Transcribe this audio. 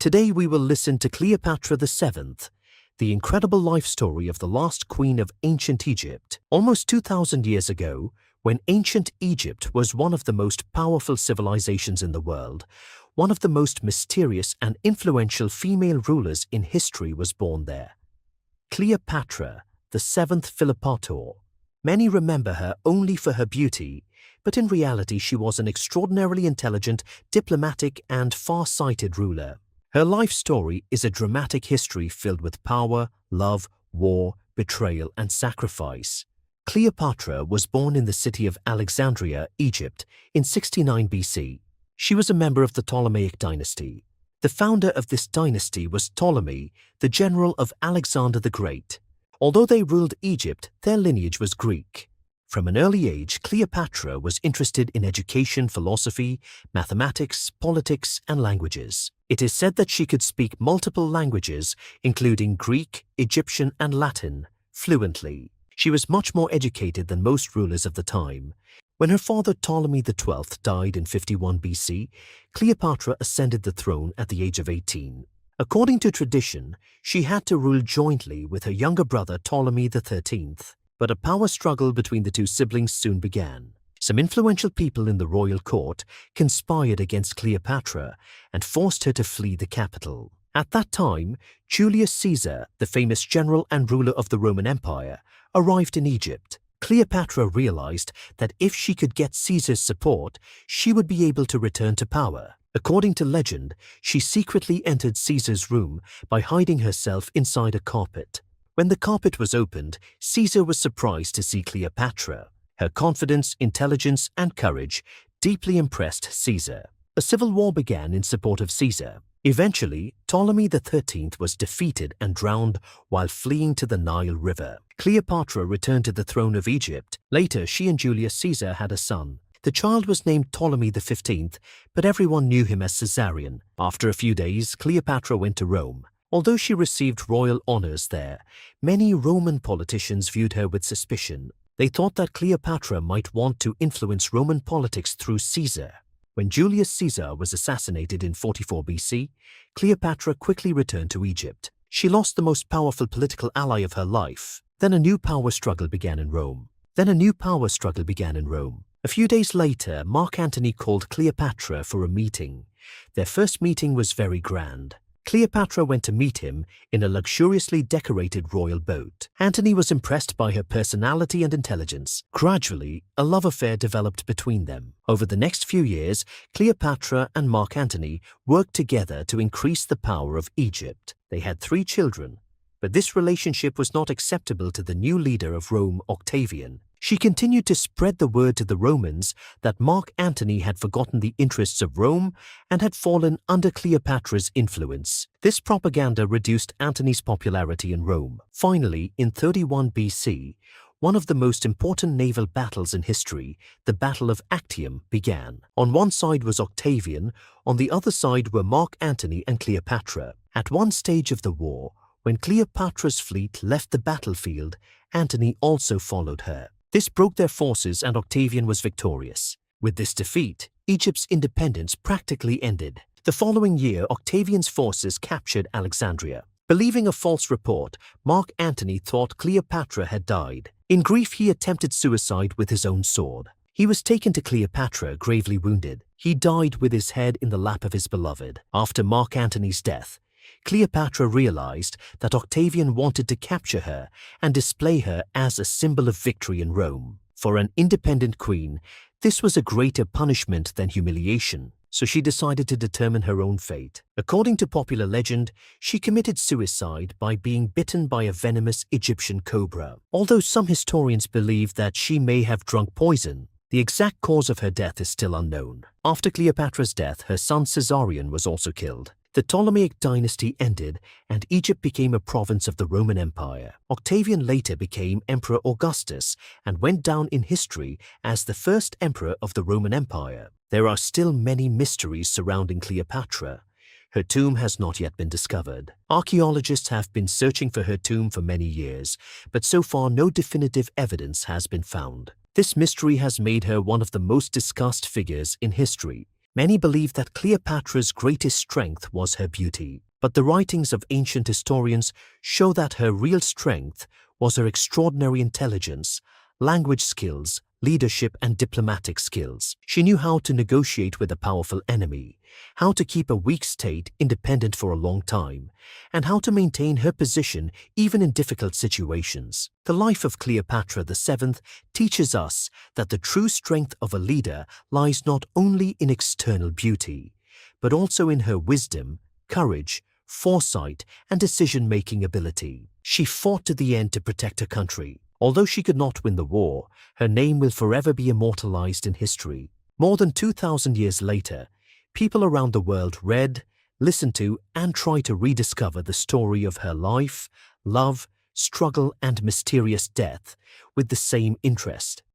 Today we will listen to Cleopatra VII, the incredible life story of the last queen of ancient Egypt. Almost 2,000 years ago, when ancient Egypt was one of the most powerful civilizations in the world, one of the most mysterious and influential female rulers in history was born there. Cleopatra, the seventh Philopator. Many remember her only for her beauty, but in reality she was an extraordinarily intelligent, diplomatic and far-sighted ruler. Her life story is a dramatic history filled with power, love, war, betrayal and sacrifice. Cleopatra was born in the city of Alexandria, Egypt, in 69 BC. She was a member of the Ptolemaic dynasty. The founder of this dynasty was Ptolemy, the general of Alexander the Great. Although they ruled Egypt, their lineage was Greek. From an early age, Cleopatra was interested in education, philosophy, mathematics, politics, and languages. It is said that she could speak multiple languages, including Greek, Egyptian, and Latin, fluently. She was much more educated than most rulers of the time. When her father Ptolemy XII died in 51 BC, Cleopatra ascended the throne at the age of 18. According to tradition, she had to rule jointly with her younger brother Ptolemy XIII. But a power struggle between the two siblings soon began. Some influential people in the royal court conspired against Cleopatra and forced her to flee the capital. At that time, Julius Caesar, the famous general and ruler of the Roman Empire, arrived in Egypt. Cleopatra realized that if she could get Caesar's support, she would be able to return to power. According to legend, she secretly entered Caesar's room by hiding herself inside a carpet. When the carpet was opened, Caesar was surprised to see Cleopatra. Her confidence, intelligence, and courage deeply impressed Caesar. A civil war began in support of Caesar. Eventually, Ptolemy XIII was defeated and drowned while fleeing to the Nile River. Cleopatra returned to the throne of Egypt. Later, she and Julius Caesar had a son. The child was named Ptolemy XV, but everyone knew him as Caesarion. After a few days, Cleopatra went to Rome. Although she received royal honors there, many Roman politicians viewed her with suspicion. They thought that Cleopatra might want to influence Roman politics through Caesar. When Julius Caesar was assassinated in 44 BC, Cleopatra quickly returned to Egypt. She lost the most powerful political ally of her life. Then a new power struggle began in Rome. A few days later, Mark Antony called Cleopatra for a meeting. Their first meeting was very grand. Cleopatra went to meet him in a luxuriously decorated royal boat. Antony was impressed by her personality and intelligence. Gradually, a love affair developed between them. Over the next few years, Cleopatra and Mark Antony worked together to increase the power of Egypt. They had 3 children, but this relationship was not acceptable to the new leader of Rome, Octavian. She continued to spread the word to the Romans that Mark Antony had forgotten the interests of Rome and had fallen under Cleopatra's influence. This propaganda reduced Antony's popularity in Rome. Finally, in 31 BC, one of the most important naval battles in history, the Battle of Actium, began. On one side was Octavian, on the other side were Mark Antony and Cleopatra. At one stage of the war, when Cleopatra's fleet left the battlefield, Antony also followed her. This broke their forces and Octavian was victorious. With this defeat, Egypt's independence practically ended. The following year, Octavian's forces captured Alexandria. Believing a false report, Mark Antony thought Cleopatra had died. In grief, he attempted suicide with his own sword. He was taken to Cleopatra, gravely wounded. He died with his head in the lap of his beloved. After Mark Antony's death, Cleopatra realized that Octavian wanted to capture her and display her as a symbol of victory in Rome. For an independent queen, this was a greater punishment than humiliation, so she decided to determine her own fate. According to popular legend, she committed suicide by being bitten by a venomous Egyptian cobra. Although some historians believe that she may have drunk poison, the exact cause of her death is still unknown. After Cleopatra's death, her son Caesarion was also killed. The Ptolemaic dynasty ended and Egypt became a province of the Roman Empire. Octavian later became Emperor Augustus and went down in history as the first emperor of the Roman Empire. There are still many mysteries surrounding Cleopatra. Her tomb has not yet been discovered. Archaeologists have been searching for her tomb for many years, but so far no definitive evidence has been found. This mystery has made her one of the most discussed figures in history. Many believe that Cleopatra's greatest strength was her beauty, but the writings of ancient historians show that her real strength was her extraordinary intelligence, language skills, leadership and diplomatic skills. She knew how to negotiate with a powerful enemy, how to keep a weak state independent for a long time, and how to maintain her position even in difficult situations. The life of Cleopatra VII teaches us that the true strength of a leader lies not only in external beauty, but also in her wisdom, courage, foresight, and decision-making ability. She fought to the end to protect her country. Although she could not win the war, her name will forever be immortalized in history. More than 2,000 years later, people around the world read, listened to, and tried to rediscover the story of her life, love, struggle, and mysterious death with the same interest.